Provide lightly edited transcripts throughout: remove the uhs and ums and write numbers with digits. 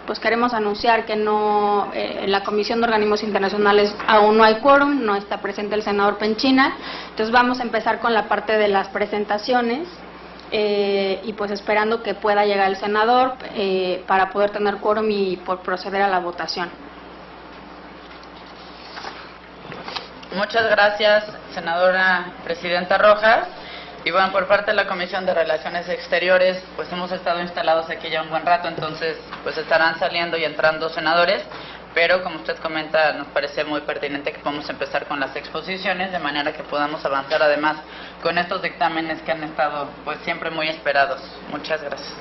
pues queremos anunciar que no, en la Comisión de Organismos Internacionales aún no hay quórum, no está presente el senador Penchina, entonces vamos a empezar con la parte de las presentaciones y pues esperando que pueda llegar el senador para poder tener quórum y por proceder a la votación. Muchas gracias, senadora presidenta Rojas. Y bueno, por parte de la Comisión de Relaciones Exteriores, pues hemos estado instalados aquí ya un buen rato, entonces pues estarán saliendo y entrando senadores, pero como usted comenta, nos parece muy pertinente que podamos empezar con las exposiciones, de manera que podamos avanzar además con estos dictámenes que han estado pues siempre muy esperados. Muchas gracias.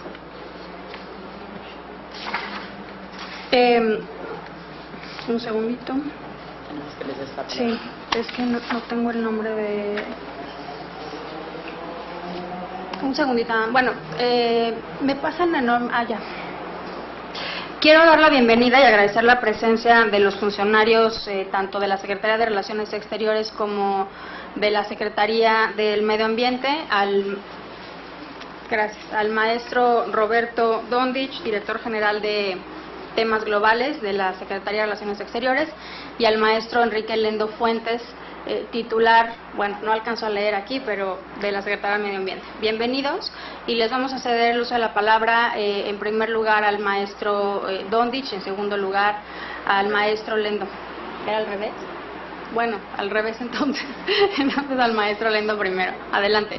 Un segundito. Sí, es que no tengo el nombre de... Un segundito. Bueno, me pasan enorme... ya. Quiero dar la bienvenida y agradecer la presencia de los funcionarios, tanto de la Secretaría de Relaciones Exteriores como de la Secretaría del Medio Ambiente, al maestro Roberto Dondich, director general de Temas Globales de la Secretaría de Relaciones Exteriores, y al maestro Enrique Lendo Fuentes, titular, bueno, no alcanzo a leer aquí, pero de la Secretaría de Medio Ambiente. Bienvenidos, y les vamos a ceder el uso de la palabra en primer lugar al maestro Dondich, en segundo lugar al maestro Lendo. ¿Era al revés? Bueno, al revés entonces. Entonces al maestro Lendo primero. Adelante.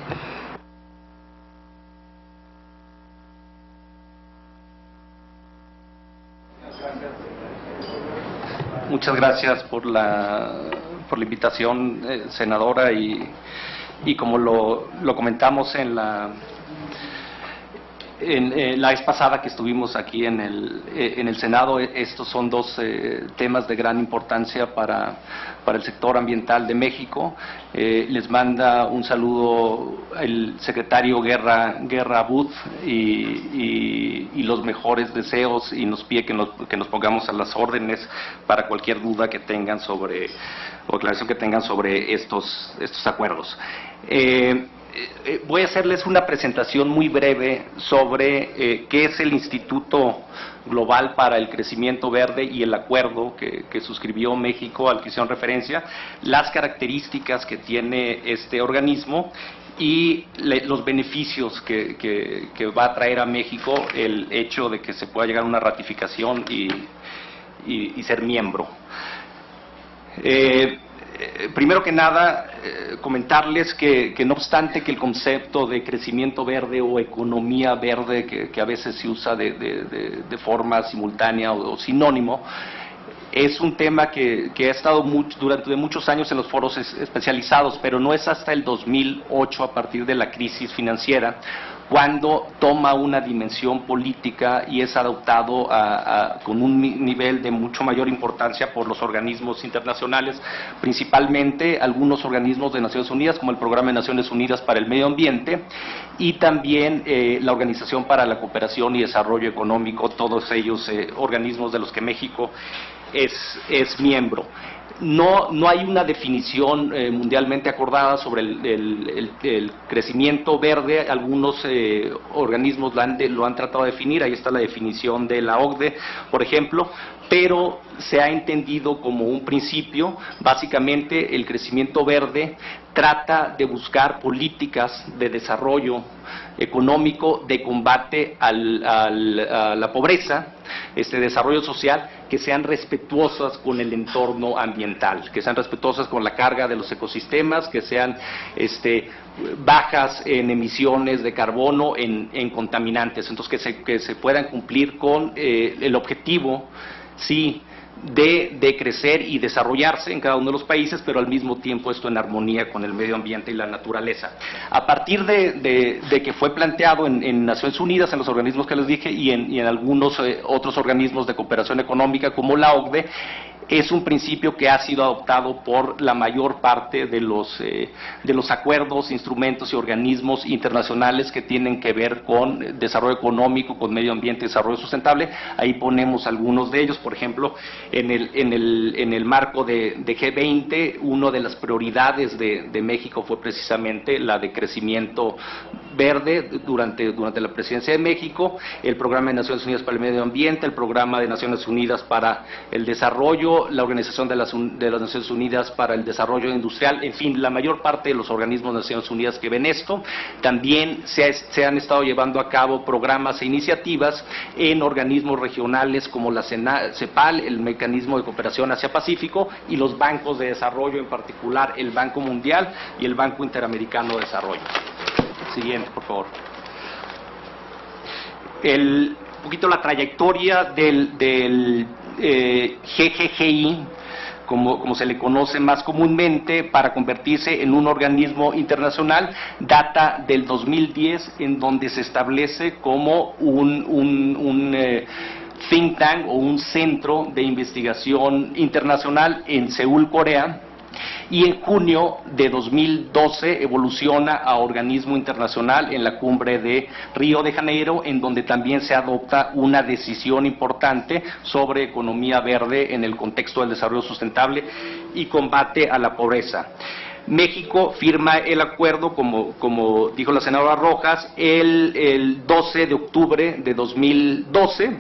Muchas gracias por la invitación, senadora, y como lo comentamos en la vez pasada que estuvimos aquí en el Senado, estos son dos temas de gran importancia para el sector ambiental de México. Les manda un saludo el secretario Guerra Abud y los mejores deseos, y nos pide que nos pongamos a las órdenes para cualquier duda que tengan o aclaración que tengan sobre estos acuerdos. Voy a hacerles una presentación muy breve sobre qué es el Instituto Global para el Crecimiento Verde y el acuerdo que suscribió México al que hicieron referencia, las características que tiene este organismo y los beneficios que va a traer a México el hecho de que se pueda llegar a una ratificación y ser miembro. Primero que nada, comentarles que no obstante que el concepto de crecimiento verde o economía verde, que a veces se usa de forma simultánea o sinónimo, es un tema que ha estado durante muchos años en los foros especializados, pero no es hasta el 2008, a partir de la crisis financiera, cuando toma una dimensión política y es adoptado con un nivel de mucho mayor importancia por los organismos internacionales, principalmente algunos organismos de Naciones Unidas, como el Programa de Naciones Unidas para el Medio Ambiente, y también la Organización para la Cooperación y Desarrollo Económico, todos ellos organismos de los que México es miembro. No hay una definición mundialmente acordada sobre el crecimiento verde. Algunos organismos lo han tratado de definir. Ahí está la definición de la OCDE, por ejemplo, pero se ha entendido como un principio. Básicamente, el crecimiento verde trata de buscar políticas de desarrollo económico, de combate a la pobreza, desarrollo social, que sean respetuosas con el entorno ambiental, que sean respetuosas con la carga de los ecosistemas, que sean bajas en emisiones de carbono, en contaminantes. Entonces, que se puedan cumplir con el objetivo, sí, de crecer y desarrollarse en cada uno de los países, pero al mismo tiempo esto en armonía con el medio ambiente y la naturaleza. A partir de que fue planteado en Naciones Unidas, en los organismos que les dije, y en algunos otros organismos de cooperación económica como la OCDE, es un principio que ha sido adoptado por la mayor parte de los acuerdos, instrumentos y organismos internacionales que tienen que ver con desarrollo económico, con medio ambiente y desarrollo sustentable. Ahí ponemos algunos de ellos. Por ejemplo, en el marco de G20, una de las prioridades de México fue precisamente la de crecimiento verde durante la presidencia de México, el Programa de Naciones Unidas para el Medio Ambiente, el Programa de Naciones Unidas para el Desarrollo, la Organización de las Naciones Unidas para el Desarrollo Industrial, en fin, la mayor parte de los organismos de Naciones Unidas que ven esto. También se han estado llevando a cabo programas e iniciativas en organismos regionales como la CEPAL, el Mecanismo de Cooperación Asia-Pacífico, y los bancos de desarrollo, en particular el Banco Mundial y el Banco Interamericano de Desarrollo. Siguiente, por favor. Un poquito la trayectoria del GGGI, como se le conoce más comúnmente, para convertirse en un organismo internacional, data del 2010, en donde se establece como un think tank o un centro de investigación internacional en Seúl, Corea. Y en junio de 2012 evoluciona a organismo internacional en la cumbre de Río de Janeiro, en donde también se adopta una decisión importante sobre economía verde en el contexto del desarrollo sustentable y combate a la pobreza. México firma el acuerdo, como dijo la senadora Rojas, el 12 de octubre de 2012,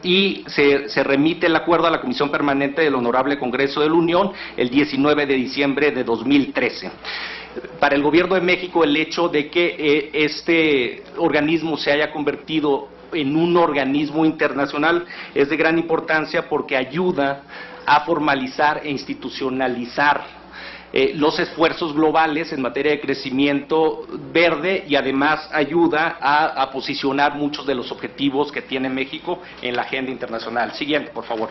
y se remite el acuerdo a la Comisión Permanente del Honorable Congreso de la Unión el 19 de diciembre de 2013. Para el Gobierno de México, el hecho de que este organismo se haya convertido en un organismo internacional es de gran importancia, porque ayuda a formalizar e institucionalizar los esfuerzos globales en materia de crecimiento verde, y además ayuda a posicionar muchos de los objetivos que tiene México en la agenda internacional. Siguiente, por favor.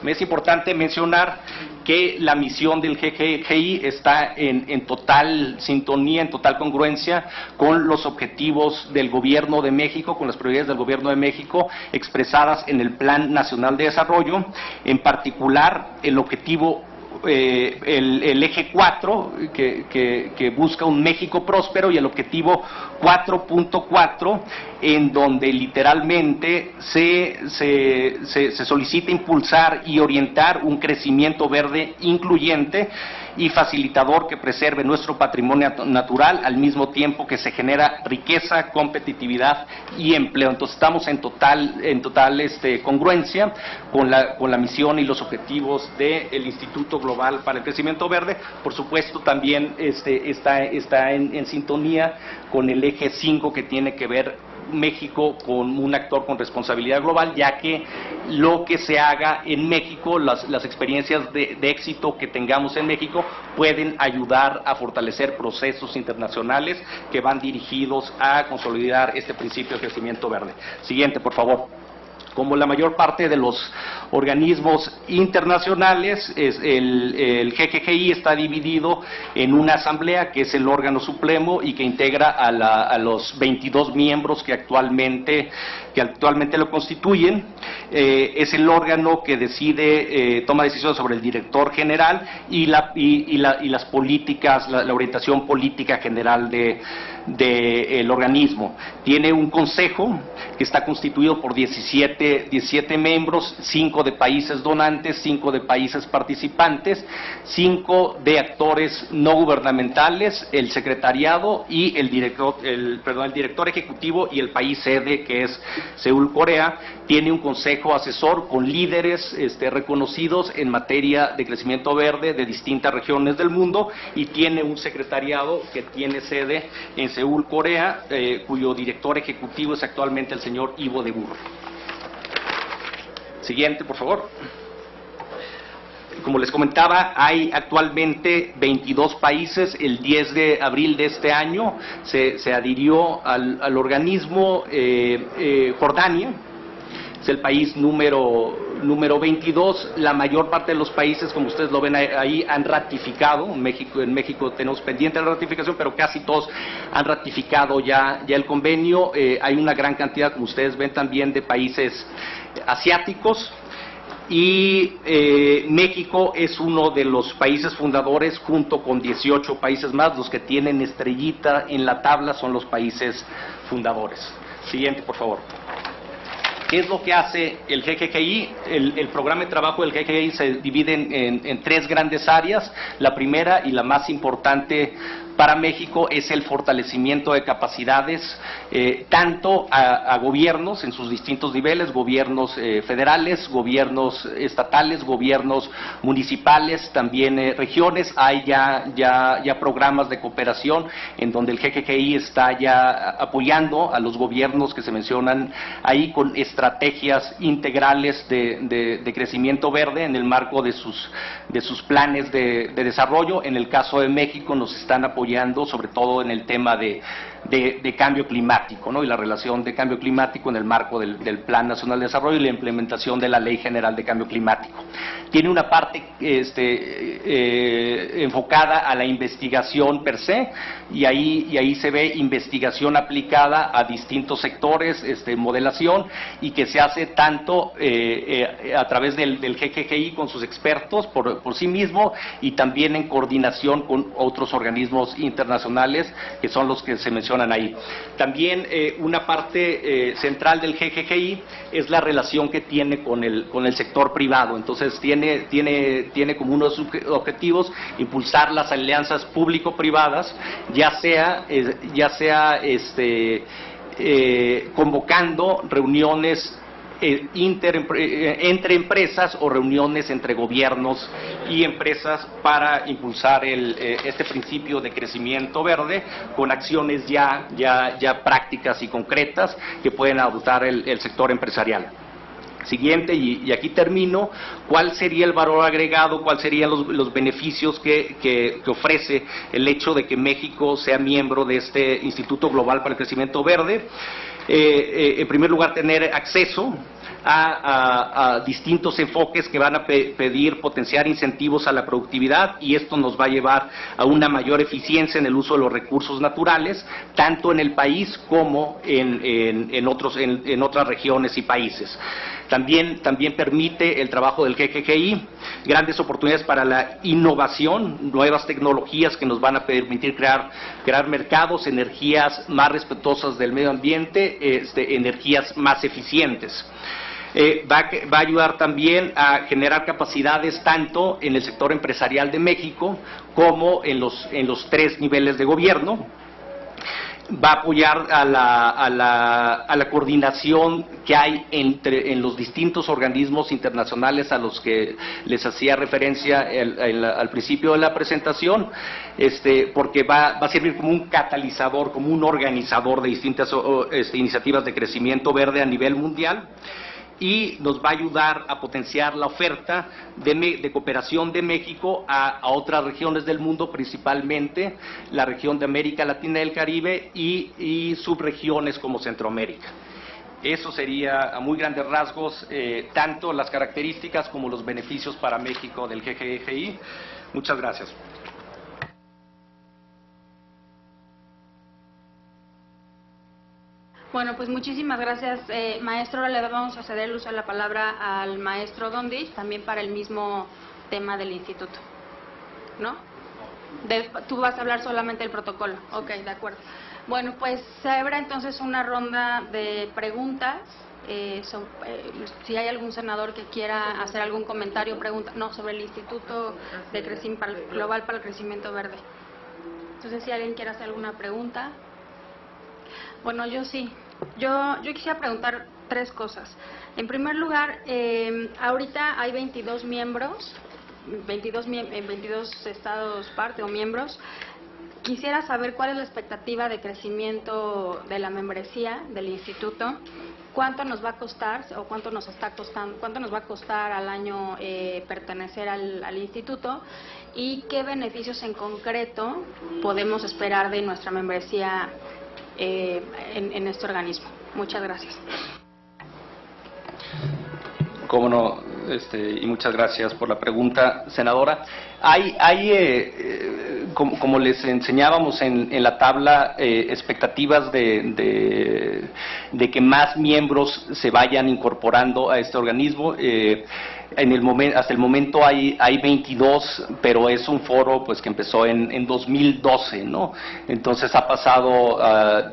Me es importante mencionar que la misión del GGGI está en total sintonía, en total congruencia con los objetivos del Gobierno de México, con las prioridades del Gobierno de México expresadas en el Plan Nacional de Desarrollo. En particular, el objetivo el eje 4, que busca un México próspero, y el objetivo 4.4, en donde literalmente se solicita impulsar y orientar un crecimiento verde incluyente y facilitador que preserve nuestro patrimonio natural, al mismo tiempo que se genera riqueza, competitividad y empleo. Entonces estamos en total congruencia con la misión y los objetivos del Instituto Global para el Crecimiento Verde. Por supuesto, también está en sintonía con el eje 5, que tiene que ver México con un actor con responsabilidad global, ya que lo que se haga en México, las experiencias de éxito que tengamos en México pueden ayudar a fortalecer procesos internacionales que van dirigidos a consolidar este principio de crecimiento verde. Siguiente, por favor. Como la mayor parte de los organismos internacionales, el GGGI está dividido en una asamblea, que es el órgano supremo y que integra a los 22 miembros que actualmente lo constituyen. Es el órgano que toma decisiones sobre el director general y las políticas, la orientación política general del organismo. Tiene un consejo que está constituido por 17 miembros, 5 de países donantes, 5 de países participantes, 5 de actores no gubernamentales, el secretariado y el director ejecutivo, y el país sede, que es Seúl, Corea. Tiene un consejo asesor con líderes reconocidos en materia de crecimiento verde de distintas regiones del mundo, y tiene un secretariado que tiene sede en Seúl, Corea, cuyo director ejecutivo es actualmente el señor Ivo de Burro. Siguiente, por favor. Como les comentaba, hay actualmente 22 países. El 10 de abril de este año se adhirió al organismo Jordania. Es el país número 22. La mayor parte de los países, como ustedes lo ven ahí, han ratificado. En México tenemos pendiente la ratificación, pero casi todos han ratificado ya el convenio. Hay una gran cantidad, como ustedes ven, también de países asiáticos. y México es uno de los países fundadores, junto con 18 países más. Los que tienen estrellita en la tabla son los países fundadores. Siguiente, por favor. ¿Qué es lo que hace el GGGI? El programa de trabajo del GGGI se divide en tres grandes áreas. La primera y la más importante para México es el fortalecimiento de capacidades, tanto a gobiernos en sus distintos niveles, gobiernos federales, gobiernos estatales, gobiernos municipales, también regiones. Hay ya programas de cooperación en donde el GGGI está ya apoyando a los gobiernos que se mencionan ahí con estrategias integrales de crecimiento verde en el marco de sus planes de desarrollo. En el caso de México nos están apoyando sobre todo en el tema de cambio climático, ¿no? Y la relación de cambio climático en el marco del Plan Nacional de Desarrollo y la implementación de la Ley General de Cambio Climático. Tiene una parte enfocada a la investigación per se, y ahí se ve investigación aplicada a distintos sectores, modelación, y que se hace tanto a través del GGGI con sus expertos por sí mismo, y también en coordinación con otros organismos internacionales que son los que se mencionan ahí. También una parte central del GGGI es la relación que tiene con el sector privado. Entonces tiene como uno de sus objetivos impulsar las alianzas público-privadas, ya sea convocando reuniones entre empresas o reuniones entre gobiernos y empresas para impulsar este principio de crecimiento verde con acciones ya prácticas y concretas que pueden adoptar el sector empresarial. Siguiente, y aquí termino. ¿Cuál sería el valor agregado? ¿Cuáles serían los beneficios que ofrece el hecho de que México sea miembro de este Instituto Global para el Crecimiento Verde? En primer lugar, tener acceso a distintos enfoques que van a potenciar incentivos a la productividad, y esto nos va a llevar a una mayor eficiencia en el uso de los recursos naturales, tanto en el país como en otras regiones y países. También permite el trabajo del GGGI grandes oportunidades para la innovación, nuevas tecnologías que nos van a permitir crear mercados, energías más respetuosas del medio ambiente, energías más eficientes. Va a ayudar también a generar capacidades tanto en el sector empresarial de México como en los tres niveles de gobierno. Va a apoyar a la coordinación que hay en los distintos organismos internacionales a los que les hacía referencia al principio de la presentación, porque va a servir como un catalizador, como un organizador de distintas iniciativas de crecimiento verde a nivel mundial, y nos va a ayudar a potenciar la oferta de cooperación de México a otras regiones del mundo, principalmente la región de América Latina y el Caribe y subregiones como Centroamérica. Eso sería a muy grandes rasgos tanto las características como los beneficios para México del GGGI. Muchas gracias. Bueno, pues muchísimas gracias, maestro. Ahora le vamos a ceder el uso de la palabra al maestro Dondich, también para el mismo tema del instituto, ¿no? Tú vas a hablar solamente del protocolo. Ok, de acuerdo. Bueno, pues se abre entonces una ronda de preguntas. Si hay algún senador que quiera hacer algún comentario, pregunta, no, sobre el Instituto Global para el Crecimiento Verde. Entonces, si alguien quiere hacer alguna pregunta. Bueno, yo sí. Yo quisiera preguntar tres cosas. En primer lugar, ahorita hay 22 miembros, 22 estados parte o miembros. Quisiera saber cuál es la expectativa de crecimiento de la membresía del instituto, cuánto nos va a costar o cuánto nos va a costar al año pertenecer al instituto, y qué beneficios en concreto podemos esperar de nuestra membresía en este organismo. Muchas gracias. Cómo no, y muchas gracias por la pregunta, senadora. Como les enseñábamos en la tabla, expectativas de que más miembros se vayan incorporando a este organismo. hasta el momento hay 22, pero es un foro pues que empezó en 2012, ¿no? Entonces ha pasado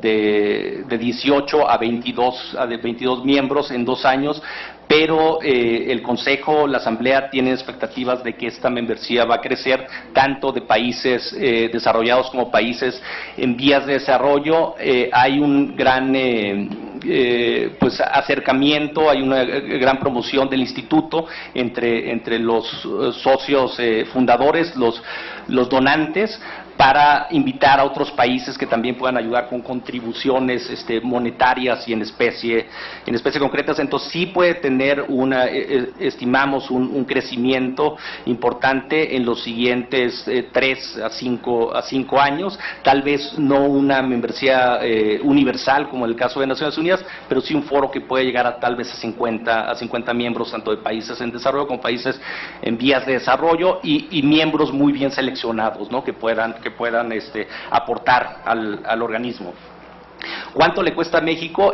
de 18 a 22 miembros en 2 años, pero el Consejo, la Asamblea tienen expectativas de que esta membresía va a crecer tanto de países desarrollados como países en vías de desarrollo. Hay un gran pues acercamiento, hay una gran promoción del instituto entre los socios fundadores, los donantes, para invitar a otros países que también puedan ayudar con contribuciones monetarias y en especie concretas. Entonces sí puede tener estimamos un crecimiento importante en los siguientes 3 a 5 años, tal vez no una membresía universal como en el caso de Naciones Unidas, pero sí un foro que puede llegar a tal vez a 50 miembros, tanto de países en desarrollo como países en vías de desarrollo, y miembros muy bien seleccionados, ¿no? que puedan aportar al organismo. ¿Cuánto le cuesta a México?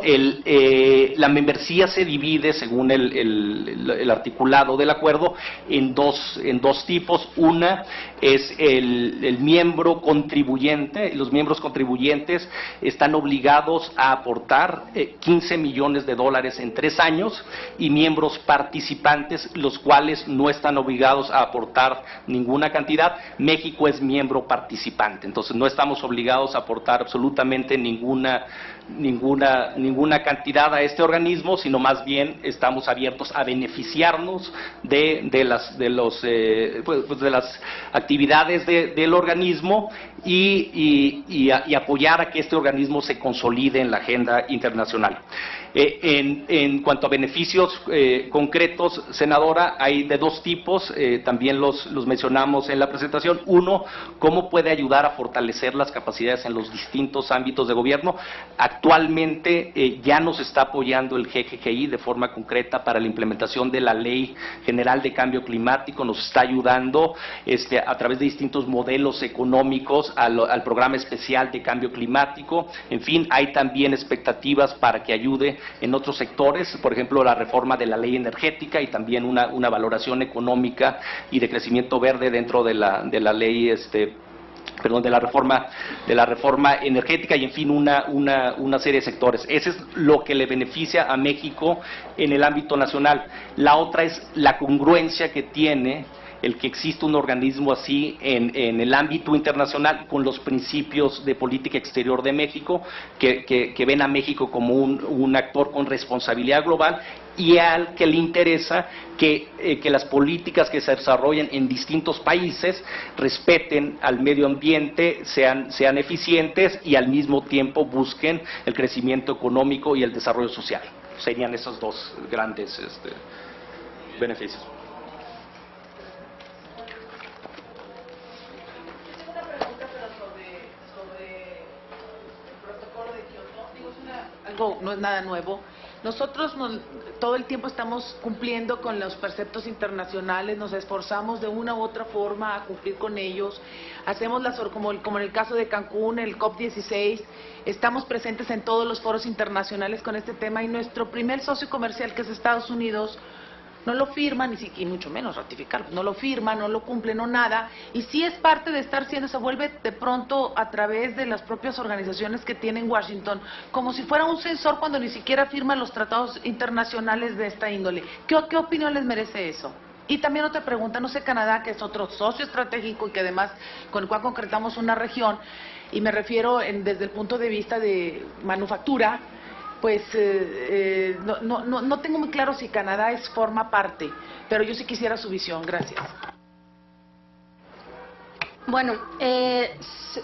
La membresía se divide, según el articulado del acuerdo, en dos tipos. Una es el miembro contribuyente. Los miembros contribuyentes están obligados a aportar $15 millones en 3 años, y miembros participantes, los cuales no están obligados a aportar ninguna cantidad. México es miembro participante, entonces no estamos obligados a aportar absolutamente ninguna cantidad a este organismo, sino más bien estamos abiertos a beneficiarnos de las actividades del organismo y apoyar a que este organismo se consolide en la agenda internacional. En cuanto a beneficios concretos, senadora, hay de 2 tipos, también los mencionamos en la presentación. Uno, cómo puede ayudar a fortalecer las capacidades en los distintos ámbitos de gobierno. Actualmente ya nos está apoyando el GGGI de forma concreta para la implementación de la Ley General de Cambio Climático, nos está ayudando a través de distintos modelos económicos al programa especial de cambio climático. En fin, hay también expectativas para que ayude en otros sectores, por ejemplo, la reforma de la ley energética y también una valoración económica y de crecimiento verde dentro de la ley de la reforma energética, y en fin una serie de sectores. Ese es lo que le beneficia a México en el ámbito nacional. La otra es la congruencia que tiene el que existe un organismo así en el ámbito internacional con los principios de política exterior de México, que ven a México como un actor con responsabilidad global, y al que le interesa que las políticas que se desarrollen en distintos países respeten al medio ambiente, sean eficientes y al mismo tiempo busquen el crecimiento económico y el desarrollo social. Serían esos 2 grandes beneficios. No es nada nuevo. Nosotros todo el tiempo estamos cumpliendo con los preceptos internacionales, nos esforzamos de una u otra forma a cumplir con ellos, hacemos como en el caso de Cancún, el COP16, estamos presentes en todos los foros internacionales con este tema, y nuestro primer socio comercial, que es Estados Unidos, no lo firma, y mucho menos ratificar, no lo firma, no lo cumple, no nada, y sí es parte de estar siendo, se vuelve de pronto a través de las propias organizaciones que tiene en Washington, como si fuera un censor cuando ni siquiera firma los tratados internacionales de esta índole. ¿Qué opinión les merece eso? Y también otra pregunta, no sé, Canadá, que es otro socio estratégico y que además con el cual concretamos una región, y me refiero desde el punto de vista de manufactura, pues no tengo muy claro si Canadá forma parte, pero yo sí quisiera su visión. Gracias. Bueno,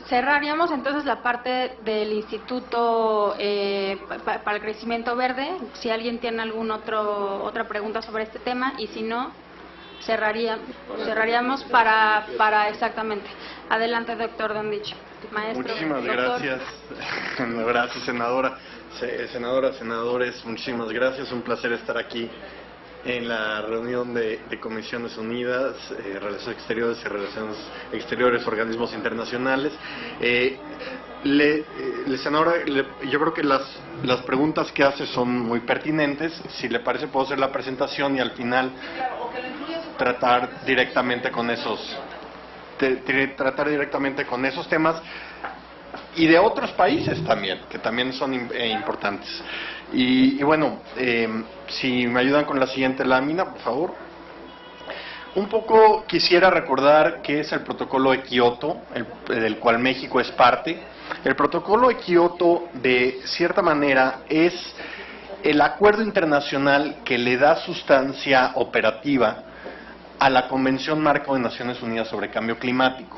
cerraríamos entonces la parte del Instituto para el Crecimiento Verde. Si alguien tiene otra pregunta sobre este tema, y si no, cerraríamos para exactamente. Adelante, doctor Dondich. Maestro. Muchísimas gracias. Gracias, senadora. Senadores, muchísimas gracias. Un placer estar aquí en la reunión de Comisiones Unidas, Relaciones Exteriores y Relaciones Exteriores, organismos internacionales. Senadora, yo creo que las preguntas que hace son muy pertinentes. Si le parece, puedo hacer la presentación y al final tratar directamente con esos temas y de otros países también, que también son importantes. Y bueno, si me ayudan con la siguiente lámina, por favor. Un poco quisiera recordar qué es el Protocolo de Kioto, del cual México es parte. El Protocolo de Kioto, de cierta manera, es el acuerdo internacional que le da sustancia operativa a la Convención Marco de Naciones Unidas sobre Cambio Climático.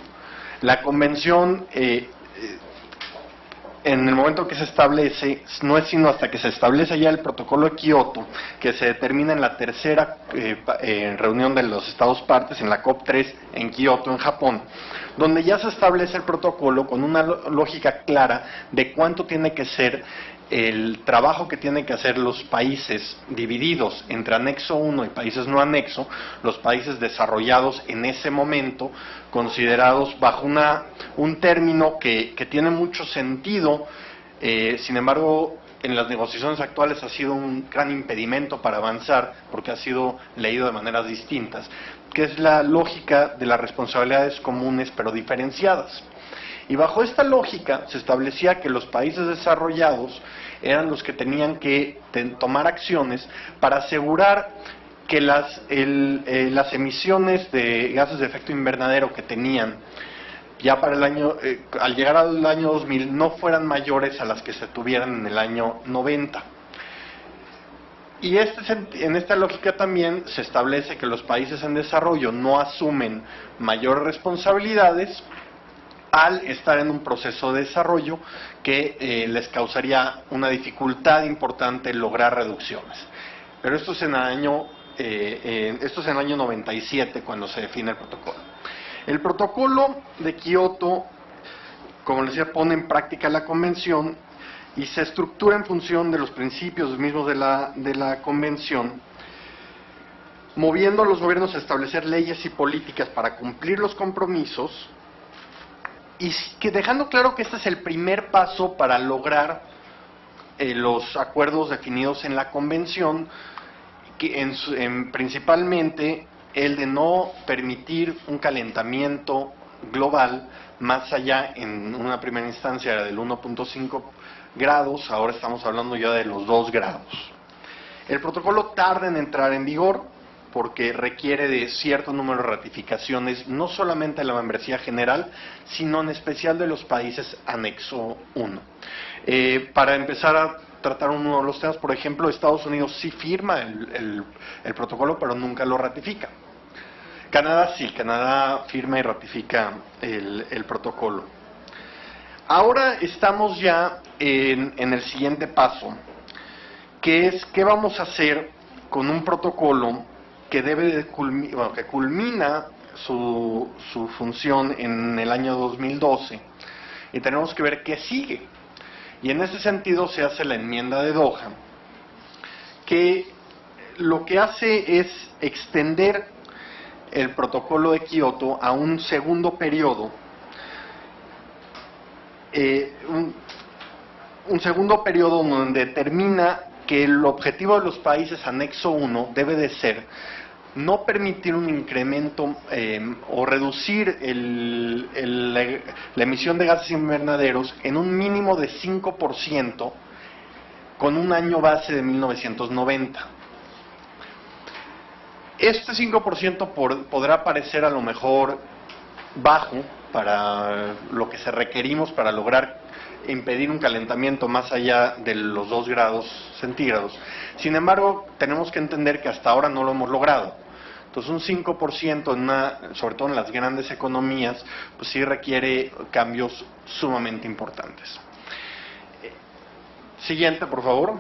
La convención, en el momento que se establece, no es sino hasta que se establece ya el Protocolo de Kioto, que se determina en la tercera reunión de los Estados partes, en la COP3 en Kioto, en Japón, donde ya se establece el protocolo con una lógica clara de cuánto tiene que ser el trabajo que tienen que hacer los países divididos entre anexo 1 y países no anexo, los países desarrollados en ese momento, considerados bajo un término que tiene mucho sentido, sin embargo, en las negociaciones actuales ha sido un gran impedimento para avanzar, porque ha sido leído de maneras distintas, que es la lógica de las responsabilidades comunes pero diferenciadas. Y bajo esta lógica se establecía que los países desarrollados eran los que tenían que tomar acciones para asegurar que las emisiones de gases de efecto invernadero que tenían ya para al llegar al año 2000 no fueran mayores a las que se tuvieran en el año 90. Y en esta lógica también se establece que los países en desarrollo no asumen mayores responsabilidades al estar en un proceso de desarrollo que les causaría una dificultad importante lograr reducciones. Pero esto es en el año 97 cuando se define el protocolo. El protocolo de Kioto, como les decía, pone en práctica la convención y se estructura en función de los principios mismos de la convención, moviendo a los gobiernos a establecer leyes y políticas para cumplir los compromisos, y que dejando claro que este es el primer paso para lograr los acuerdos definidos en la convención, que principalmente el de no permitir un calentamiento global más allá, en una primera instancia era del 1.5 grados, ahora estamos hablando ya de los 2 grados. El protocolo tarda en entrar en vigor porque requiere de cierto número de ratificaciones, no solamente de la membresía general, sino en especial de los países anexo 1. Para empezar a tratar uno de los temas, por ejemplo, Estados Unidos sí firma el protocolo, pero nunca lo ratifica. Canadá sí, Canadá firma y ratifica el protocolo. Ahora estamos ya en el siguiente paso, que es qué vamos a hacer con un protocolo que que culmina su función en el año 2012, y tenemos que ver qué sigue. Y en ese sentido se hace la enmienda de Doha, que lo que hace es extender el protocolo de Kioto a un segundo periodo, un segundo periodo donde determina que el objetivo de los países anexo 1 debe de ser no permitir un incremento o reducir la emisión de gases invernaderos en un mínimo de 5% con un año base de 1990. Este 5% podrá parecer a lo mejor bajo para lo que se requerimos para lograr impedir un calentamiento más allá de los 2 grados centígrados. Sin embargo, tenemos que entender que hasta ahora no lo hemos logrado. Entonces, un 5%, sobre todo en las grandes economías, pues sí requiere cambios sumamente importantes. Siguiente, por favor.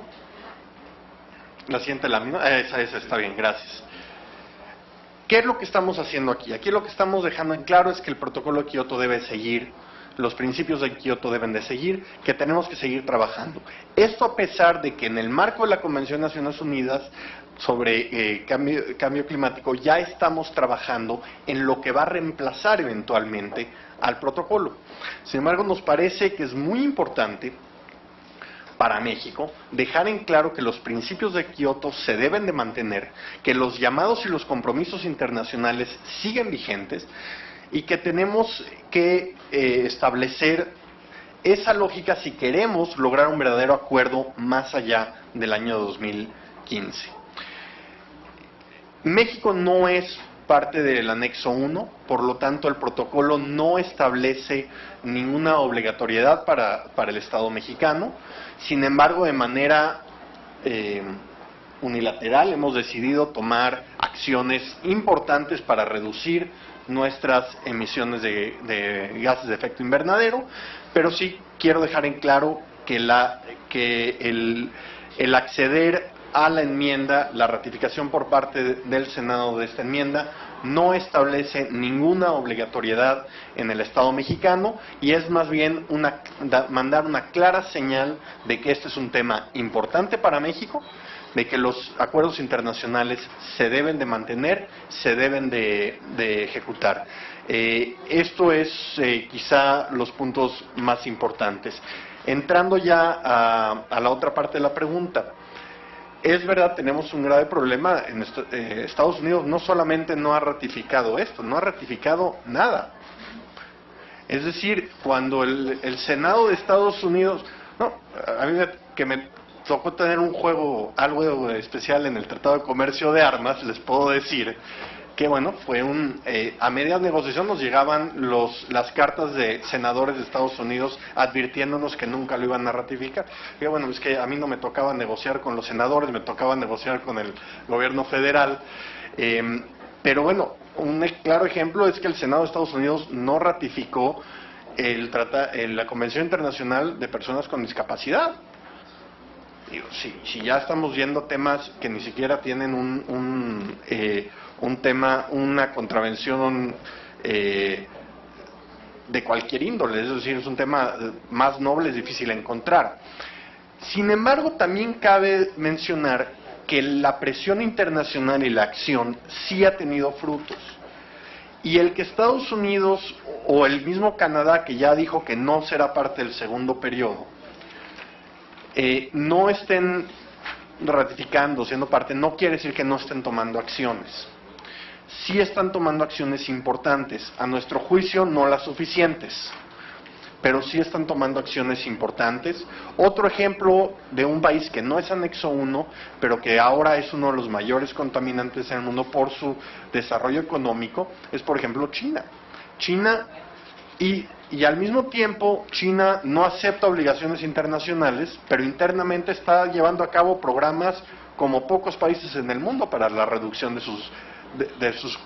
La siguiente lámina. Esa está bien, gracias. ¿Qué es lo que estamos haciendo aquí? Aquí lo que estamos dejando en claro es que el protocolo de Kioto debe seguir, los principios de Kioto deben de seguir, que tenemos que seguir trabajando. Esto a pesar de que en el marco de la Convención de Naciones Unidas sobre cambio climático, ya estamos trabajando en lo que va a reemplazar eventualmente al protocolo. Sin embargo, nos parece que es muy importante para México dejar en claro que los principios de Kioto se deben de mantener, que los llamados y los compromisos internacionales siguen vigentes y que tenemos que establecer esa lógica si queremos lograr un verdadero acuerdo más allá del año 2015. México no es parte del anexo 1, por lo tanto el protocolo no establece ninguna obligatoriedad para el Estado mexicano. Sin embargo, de manera unilateral hemos decidido tomar acciones importantes para reducir nuestras emisiones de gases de efecto invernadero, pero sí quiero dejar en claro que el acceder a la enmienda, la ratificación por parte del Senado de esta enmienda, no establece ninguna obligatoriedad en el Estado mexicano y es más bien mandar una clara señal de que este es un tema importante para México, de que los acuerdos internacionales se deben de mantener, se deben de ejecutar. Esto es quizá los puntos más importantes. Entrando ya a la otra parte de la pregunta. Es verdad, tenemos un grave problema. En Estados Unidos no solamente no ha ratificado esto, no ha ratificado nada. Es decir, cuando el Senado de Estados Unidos... a mí que me tocó tener un juego, algo especial en el Tratado de Comercio de Armas, les puedo decir que bueno, fue a media negociación nos llegaban las cartas de senadores de Estados Unidos advirtiéndonos que nunca lo iban a ratificar. Y bueno, es que a mí no me tocaba negociar con los senadores, me tocaba negociar con el gobierno federal. Pero bueno, un claro ejemplo es que el Senado de Estados Unidos no ratificó la Convención Internacional de Personas con Discapacidad. Digo, si ya estamos viendo temas que ni siquiera tienen una contravención de cualquier índole, es decir, es un tema más noble, es difícil encontrar. Sin embargo, también cabe mencionar que la presión internacional y la acción sí ha tenido frutos. Y el que Estados Unidos o el mismo Canadá, que ya dijo que no será parte del segundo periodo, no estén ratificando, siendo parte, no quiere decir que no estén tomando acciones. Sí están tomando acciones importantes, a nuestro juicio no las suficientes, pero sí están tomando acciones importantes. Otro ejemplo de un país que no es anexo 1, pero que ahora es uno de los mayores contaminantes en el mundo por su desarrollo económico, es por ejemplo China. Y al mismo tiempo China no acepta obligaciones internacionales, pero internamente está llevando a cabo programas como pocos países en el mundo para la reducción de sus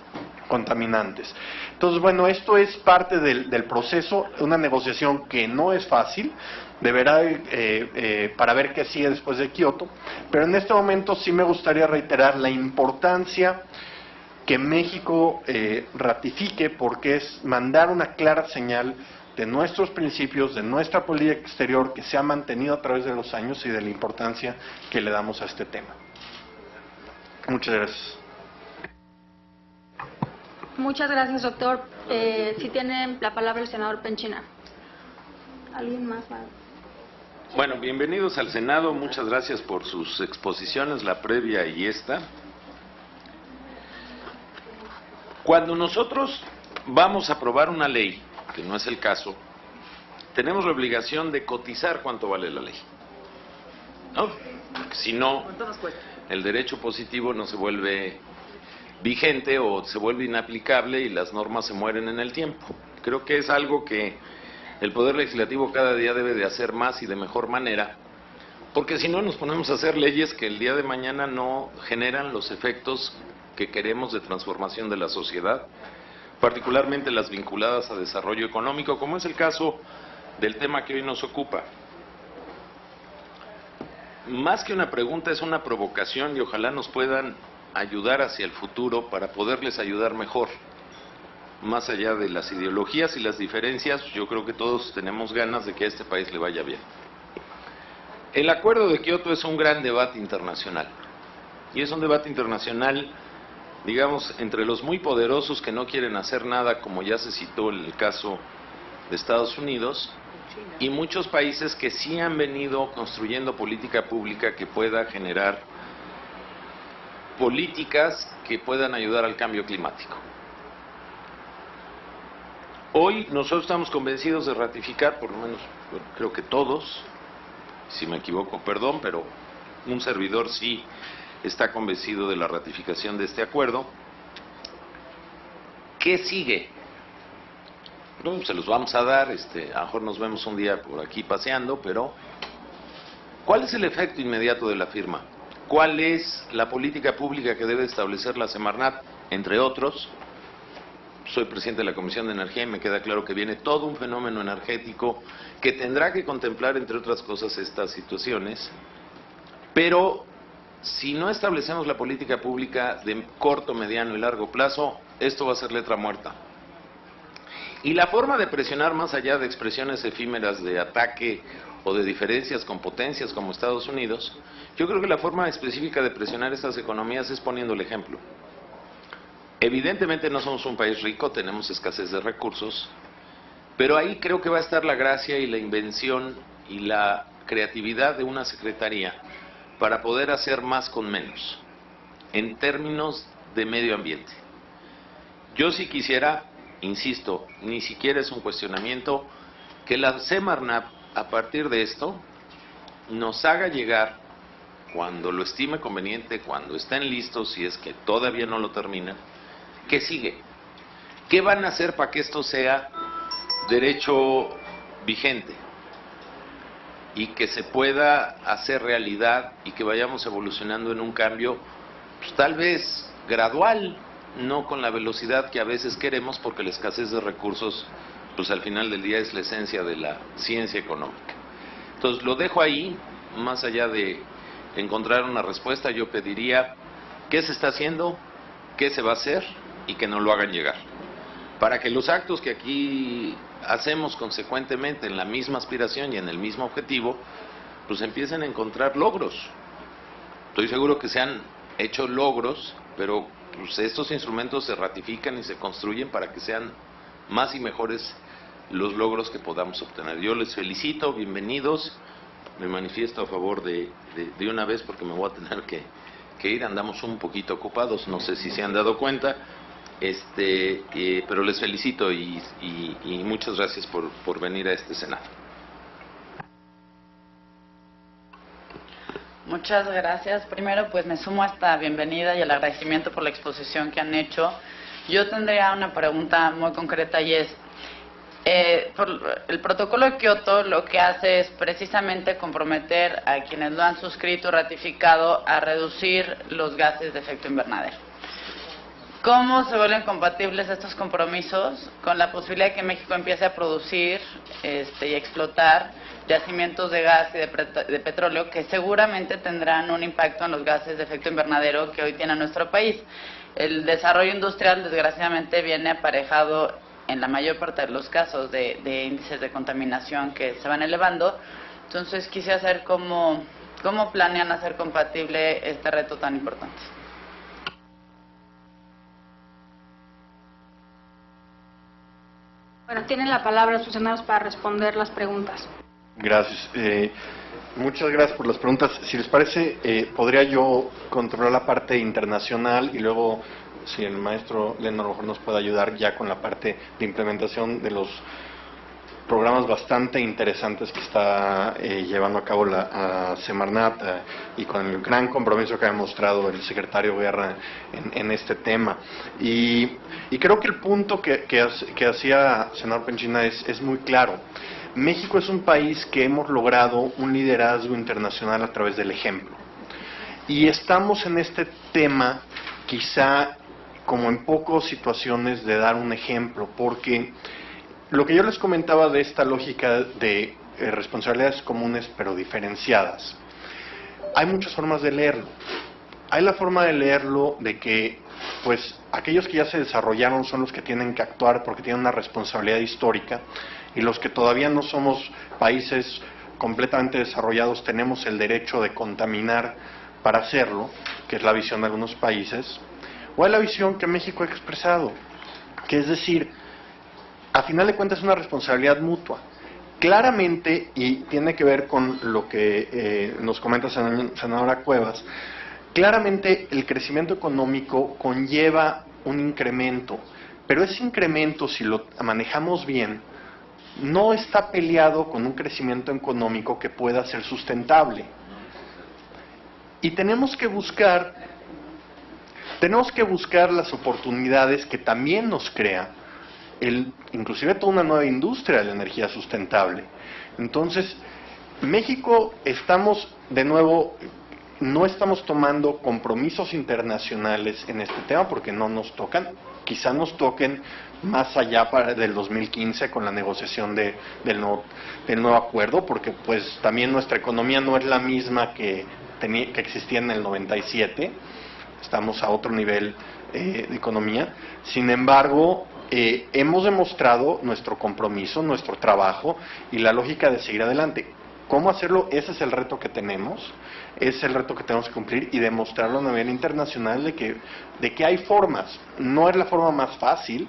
contaminantes. Entonces, bueno, esto es parte del proceso, una negociación que no es fácil, deberá para ver qué sigue después de Kioto, pero en este momento sí me gustaría reiterar la importancia que México ratifique, porque es mandar una clara señal de nuestros principios, de nuestra política exterior que se ha mantenido a través de los años y de la importancia que le damos a este tema. Muchas gracias. Muchas gracias, doctor. Si tiene la palabra el senador Penchina. ¿Alguien más? Bueno, bienvenidos al Senado. Muchas gracias por sus exposiciones, la previa y esta. Cuando nosotros vamos a aprobar una ley, que no es el caso, tenemos la obligación de cotizar cuánto vale la ley, ¿no? Porque si no, el derecho positivo no se vuelve vigente o se vuelve inaplicable y las normas se mueren en el tiempo. Creo que es algo que el Poder Legislativo cada día debe de hacer más y de mejor manera, porque si no nos ponemos a hacer leyes que el día de mañana no generan los efectos que queremos de transformación de la sociedad, particularmente las vinculadas a desarrollo económico, como es el caso del tema que hoy nos ocupa. Más que una pregunta, es una provocación y ojalá nos puedan ayudar hacia el futuro para poderles ayudar mejor. Más allá de las ideologías y las diferencias, yo creo que todos tenemos ganas de que a este país le vaya bien. El Acuerdo de Kioto es un gran debate internacional. Y es un debate internacional, digamos, entre los muy poderosos que no quieren hacer nada, como ya se citó el caso de Estados Unidos, y muchos países que sí han venido construyendo política pública que pueda generar políticas que puedan ayudar al cambio climático. Hoy nosotros estamos convencidos de ratificar, por lo menos creo que todos, si me equivoco, perdón, pero un servidor sí está convencido de la ratificación de este acuerdo. ¿Qué sigue? No, se los vamos a dar, a lo mejor nos vemos un día por aquí paseando, pero ¿cuál es el efecto inmediato de la firma? ¿Cuál es la política pública que debe establecer la Semarnat? Entre otros, soy presidente de la Comisión de Energía y me queda claro que viene todo un fenómeno energético que tendrá que contemplar, entre otras cosas, estas situaciones, pero si no establecemos la política pública de corto, mediano y largo plazo, esto va a ser letra muerta. Y la forma de presionar, más allá de expresiones efímeras de ataque o de diferencias con potencias como Estados Unidos, yo creo que la forma específica de presionar estas economías es poniendo el ejemplo. Evidentemente no somos un país rico, tenemos escasez de recursos, pero ahí creo que va a estar la gracia y la invención y la creatividad de una secretaría para poder hacer más con menos, en términos de medio ambiente. Yo sí quisiera, insisto, ni siquiera es un cuestionamiento, que la Semarnat, a partir de esto, nos haga llegar, cuando lo estime conveniente, cuando estén listos, si es que todavía no lo terminan, ¿qué sigue? ¿Qué van a hacer para que esto sea derecho vigente? Y que se pueda hacer realidad y que vayamos evolucionando en un cambio, pues, tal vez gradual, no con la velocidad que a veces queremos, porque la escasez de recursos, pues al final del día es la esencia de la ciencia económica. Entonces lo dejo ahí, más allá de encontrar una respuesta, yo pediría qué se está haciendo, qué se va a hacer y que nos lo hagan llegar, para que los actos que aquí hacemos consecuentemente en la misma aspiración y en el mismo objetivo, pues empiecen a encontrar logros. Estoy seguro que se han hecho logros, pero pues estos instrumentos se ratifican y se construyen para que sean más y mejores los logros que podamos obtener. Yo les felicito, bienvenidos, me manifiesto a favor de una vez porque me voy a tener que ir, andamos un poquito ocupados, no sé si se han dado cuenta, pero les felicito y muchas gracias por venir a este Senado. Muchas gracias. Primero, pues me sumo a esta bienvenida y el agradecimiento por la exposición que han hecho. Yo tendría una pregunta muy concreta y es, el protocolo de Kioto lo que hace es precisamente comprometer a quienes lo han suscrito y ratificado a reducir los gases de efecto invernadero. ¿Cómo se vuelven compatibles estos compromisos con la posibilidad de que México empiece a producir y explotar yacimientos de gas y de petróleo que seguramente tendrán un impacto en los gases de efecto invernadero que hoy tiene nuestro país? El desarrollo industrial, desgraciadamente, viene aparejado en la mayor parte de los casos de índices de contaminación que se van elevando. Entonces quisiera saber cómo planean hacer compatible este reto tan importante. Bueno, tienen la palabra los funcionarios para responder las preguntas. Gracias. Muchas gracias por las preguntas. Si les parece, podría yo controlar la parte internacional y luego, si el maestro Lendo a lo mejor nos puede ayudar ya con la parte de implementación de los programas bastante interesantes que está llevando a cabo la Semarnat y con el gran compromiso que ha demostrado el secretario Guerra en este tema. Y creo que el punto que hacía senador Penchina es muy claro. México es un país que hemos logrado un liderazgo internacional a través del ejemplo. Y estamos en este tema quizá como en pocas situaciones de dar un ejemplo, porque lo que yo les comentaba de esta lógica de responsabilidades comunes pero diferenciadas, hay muchas formas de leerlo. Hay la forma de leerlo de que pues aquellos que ya se desarrollaron son los que tienen que actuar porque tienen una responsabilidad histórica, y los que todavía no somos países completamente desarrollados tenemos el derecho de contaminar para hacerlo, que es la visión de algunos países, o hay la visión que México ha expresado, que es decir, a final de cuentas es una responsabilidad mutua. Claramente, y tiene que ver con lo que nos comenta senadora Cuevas, claramente el crecimiento económico conlleva un incremento, pero ese incremento, si lo manejamos bien, no está peleado con un crecimiento económico que pueda ser sustentable. Y tenemos que buscar las oportunidades que también nos crea inclusive toda una nueva industria de la energía sustentable. Entonces, México no estamos tomando compromisos internacionales en este tema porque no nos tocan. Quizá nos toquen más allá del 2015 con la negociación del nuevo acuerdo, porque pues también nuestra economía no es la misma que existía en el 97. Estamos a otro nivel de economía. Sin embargo, hemos demostrado nuestro compromiso, nuestro trabajo y la lógica de seguir adelante. ¿Cómo hacerlo? Ese es el reto que tenemos, es el reto que tenemos que cumplir y demostrarlo a nivel internacional de que hay formas. No es la forma más fácil,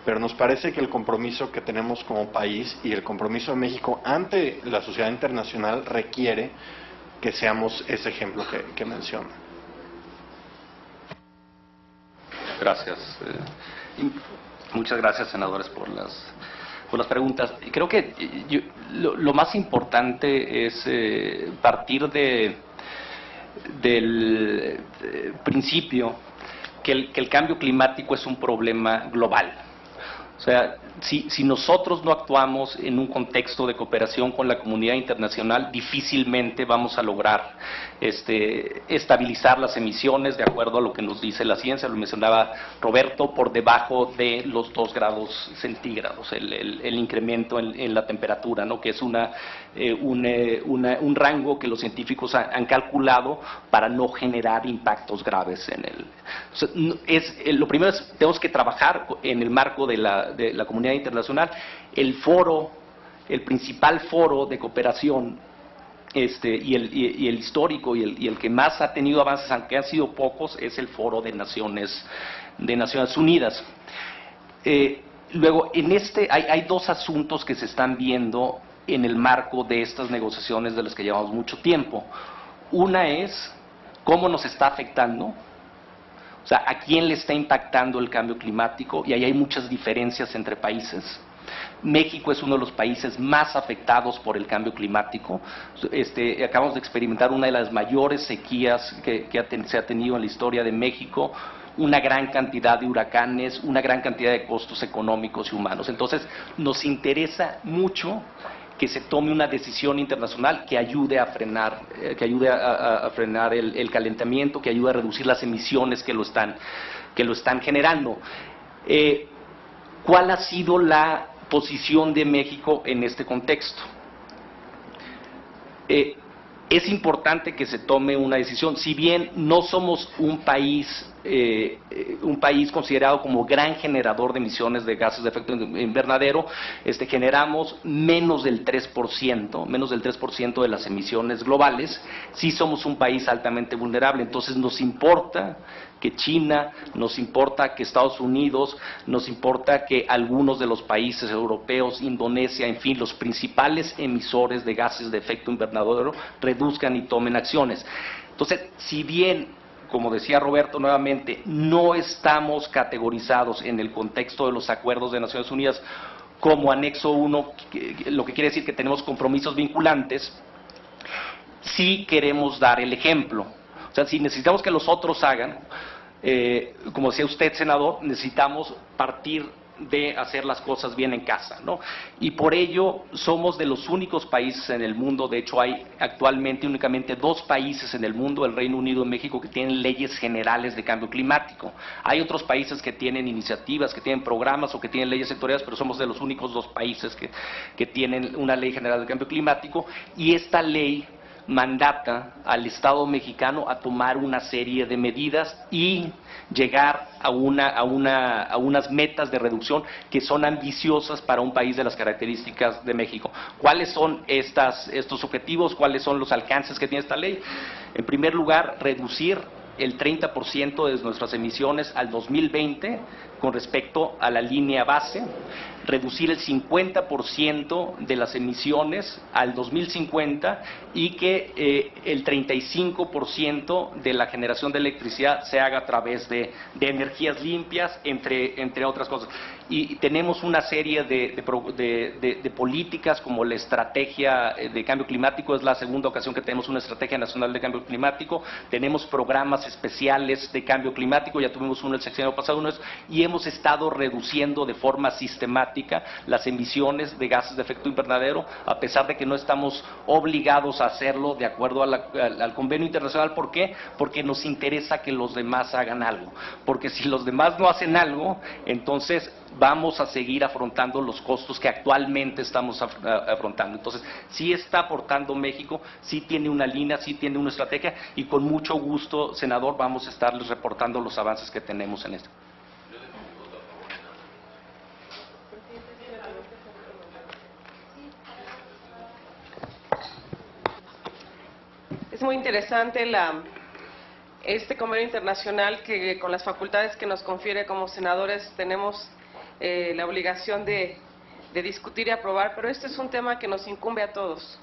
pero nos parece que el compromiso que tenemos como país y el compromiso de México ante la sociedad internacional requiere que seamos ese ejemplo que menciona. Gracias. Muchas gracias, senadores, por las preguntas. Creo que lo más importante es partir del principio que el cambio climático es un problema global. O sea, si nosotros no actuamos en un contexto de cooperación con la comunidad internacional, difícilmente vamos a lograr estabilizar las emisiones de acuerdo a lo que nos dice la ciencia. Lo mencionaba Roberto, por debajo de los 2 grados centígrados, el incremento en la temperatura, ¿no? Que es un rango que los científicos han calculado para no generar impactos graves en el. O sea, lo primero es tenemos que trabajar en el marco de la comunidad internacional. El principal foro de cooperación y el histórico y el que más ha tenido avances, aunque han sido pocos, es el Foro de Naciones Unidas. Luego, hay 2 asuntos que se están viendo en el marco de estas negociaciones de las que llevamos mucho tiempo. Una es cómo nos está afectando, o sea, a quién le está impactando el cambio climático, y ahí hay muchas diferencias entre países. México es uno de los países más afectados por el cambio climático. Acabamos de experimentar una de las mayores sequías que se ha tenido en la historia de México, una gran cantidad de huracanes, una gran cantidad de costos económicos y humanos. Entonces, nos interesa mucho que se tome una decisión internacional que ayude a frenar, el calentamiento, que ayude a reducir las emisiones que lo están generando. ¿Cuál ha sido la posición de México en este contexto? Es importante que se tome una decisión. Si bien no somos un país considerado como gran generador de emisiones de gases de efecto invernadero, generamos menos del 3% de las emisiones globales. Sí somos un país altamente vulnerable, entonces nos importa que China, nos importa que Estados Unidos, nos importa que algunos de los países europeos, Indonesia, en fin, los principales emisores de gases de efecto invernadero reduzcan y tomen acciones. Entonces, si bien, como decía Roberto nuevamente, no estamos categorizados en el contexto de los acuerdos de Naciones Unidas como anexo 1, lo que quiere decir que tenemos compromisos vinculantes, sí queremos dar el ejemplo. O sea, si necesitamos que los otros hagan, como decía usted, senador, necesitamos partir de hacer las cosas bien en casa, ¿no? Y por ello somos de los únicos países en el mundo. De hecho, hay actualmente únicamente 2 países en el mundo, el Reino Unido y México, que tienen leyes generales de cambio climático. Hay otros países que tienen iniciativas, que tienen programas o que tienen leyes sectoriales, pero somos de los únicos 2 países que tienen una ley general de cambio climático, y esta ley mandata al Estado mexicano a tomar una serie de medidas y llegar a unas metas de reducción que son ambiciosas para un país de las características de México. ¿Cuáles son estos objetivos? ¿Cuáles son los alcances que tiene esta ley? En primer lugar, reducir el 30% de nuestras emisiones al 2020 con respecto a la línea base, reducir el 50% de las emisiones al 2050 y que el 35% de la generación de electricidad se haga a través de energías limpias, entre otras cosas. Y tenemos una serie de políticas como la estrategia de cambio climático. Es la segunda ocasión que tenemos una estrategia nacional de cambio climático. Tenemos programas especiales de cambio climático, ya tuvimos uno el sexenio pasado, y hemos estado reduciendo de forma sistemática las emisiones de gases de efecto invernadero, a pesar de que no estamos obligados a hacerlo de acuerdo al convenio internacional. ¿Por qué? Porque nos interesa que los demás hagan algo, porque si los demás no hacen algo, entonces vamos a seguir afrontando los costos que actualmente estamos afrontando. Entonces, sí está aportando México, sí tiene una línea, sí tiene una estrategia, y con mucho gusto, senador, vamos a estarles reportando los avances que tenemos en esto. Es muy interesante este convenio internacional que con las facultades que nos confiere como senadores tenemos la obligación de discutir y aprobar, pero este es un tema que nos incumbe a todos.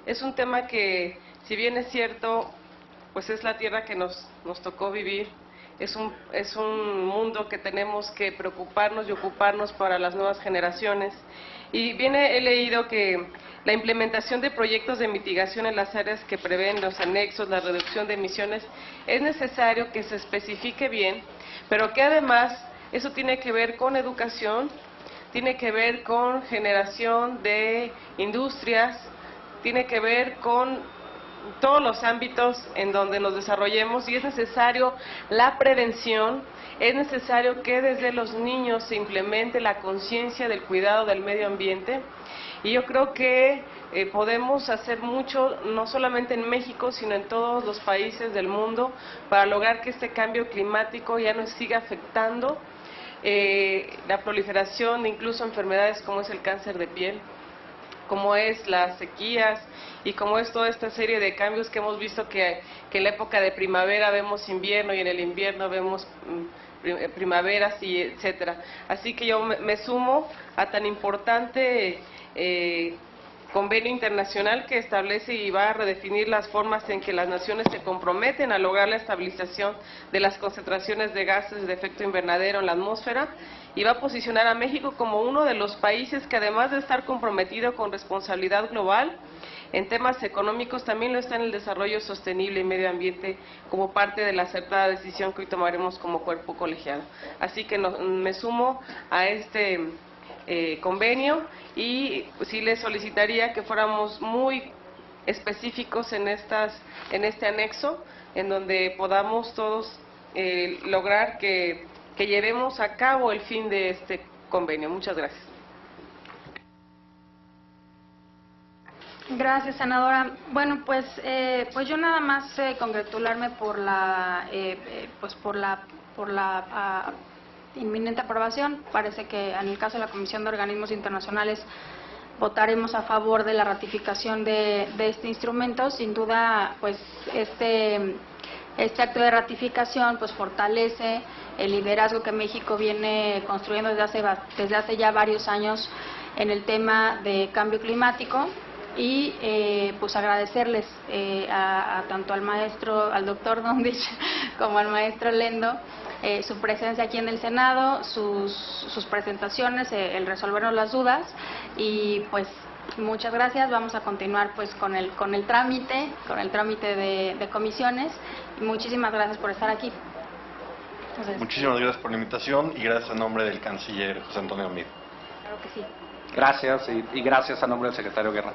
Es un tema que, si bien es cierto, pues es la tierra que nos tocó vivir, es un mundo que tenemos que preocuparnos y ocuparnos para las nuevas generaciones. Y he leído que la implementación de proyectos de mitigación en las áreas que prevén los anexos, la reducción de emisiones, es necesario que se especifique bien, pero que además eso tiene que ver con educación, tiene que ver con generación de industrias, tiene que ver con todos los ámbitos en donde nos desarrollemos, y es necesario la prevención, es necesario que desde los niños se implemente la conciencia del cuidado del medio ambiente, y yo creo que podemos hacer mucho, no solamente en México, sino en todos los países del mundo, para lograr que este cambio climático ya nos siga afectando la proliferación de incluso enfermedades como es el cáncer de piel, como es las sequías y como es toda esta serie de cambios que hemos visto que en la época de primavera vemos invierno y en el invierno vemos primaveras y etcétera. Así que yo me sumo a tan importante convenio internacional que establece y va a redefinir las formas en que las naciones se comprometen a lograr la estabilización de las concentraciones de gases de efecto invernadero en la atmósfera, y va a posicionar a México como uno de los países que, además de estar comprometido con responsabilidad global en temas económicos, también lo está en el desarrollo sostenible y medio ambiente como parte de la acertada decisión que hoy tomaremos como cuerpo colegiado. Así que me sumo a este convenio, y sí les solicitaría que fuéramos muy específicos en este anexo, en donde podamos todos lograr que llevemos a cabo el fin de este convenio. Muchas gracias. Gracias, senadora. Bueno, pues yo nada más congratularme por la inminente aprobación. Parece que en el caso de la Comisión de Organismos Internacionales votaremos a favor de la ratificación de este instrumento. Sin duda, pues este acto de ratificación pues fortalece el liderazgo que México viene construyendo desde hace ya varios años en el tema de cambio climático, y pues agradecerles tanto al doctor Dondich como al maestro Lendo su presencia aquí en el Senado, sus presentaciones, el resolvernos las dudas, y pues muchas gracias. Vamos a continuar pues con el trámite de comisiones, y muchísimas gracias por estar aquí. Entonces, muchísimas gracias por la invitación, y gracias en nombre del canciller José Antonio Amido. Claro que sí. Gracias, y gracias a nombre del secretario Guerra.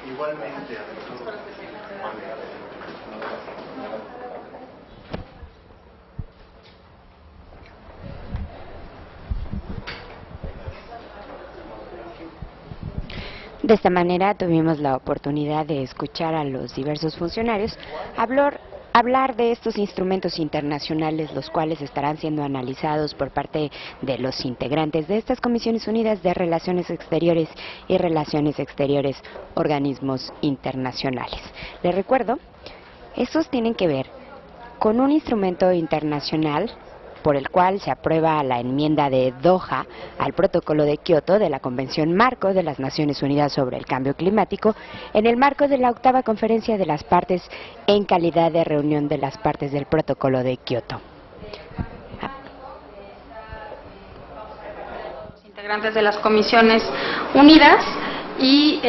Igualmente. De esta manera tuvimos la oportunidad de escuchar a los diversos funcionarios hablar hablar de estos instrumentos internacionales, los cuales estarán siendo analizados por parte de los integrantes de estas Comisiones Unidas de Relaciones Exteriores y Relaciones Exteriores, organismos internacionales. Les recuerdo, estos tienen que ver con un instrumento internacional por el cual se aprueba la enmienda de Doha al Protocolo de Kioto de la Convención Marco de las Naciones Unidas sobre el Cambio Climático, en el marco de la 8ª Conferencia de las Partes en calidad de reunión de las partes del Protocolo de Kioto. Los integrantes de las Comisiones Unidas y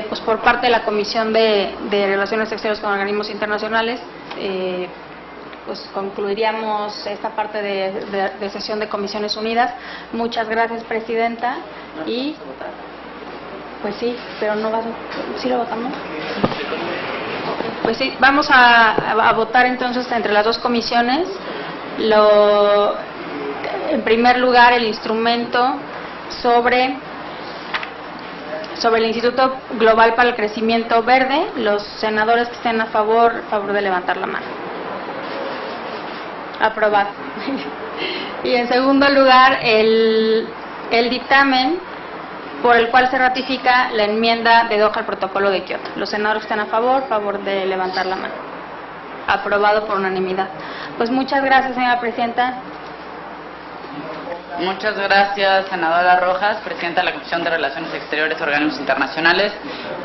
pues por parte de la Comisión de Relaciones Exteriores con Organismos Internacionales, pues concluiríamos esta parte de sesión de Comisiones Unidas. Muchas gracias, Presidenta. Y pues sí, pero no vas, ¿sí lo votamos? Pues sí, vamos a votar entonces entre las dos comisiones. En primer lugar, el instrumento sobre el Instituto Global para el Crecimiento Verde. Los senadores que estén a favor de levantar la mano. Aprobado. Y en segundo lugar, el dictamen por el cual se ratifica la enmienda de Doha al Protocolo de Kioto. Los senadores que están a favor de levantar la mano. Aprobado por unanimidad. Pues muchas gracias, señora Presidenta. Muchas gracias, senadora Rojas, presidenta de la Comisión de Relaciones Exteriores y Organismos Internacionales.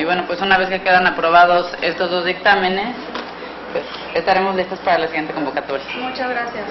Y bueno, pues una vez que quedan aprobados estos dos dictámenes, pues estaremos listos para la siguiente convocatoria. Muchas gracias.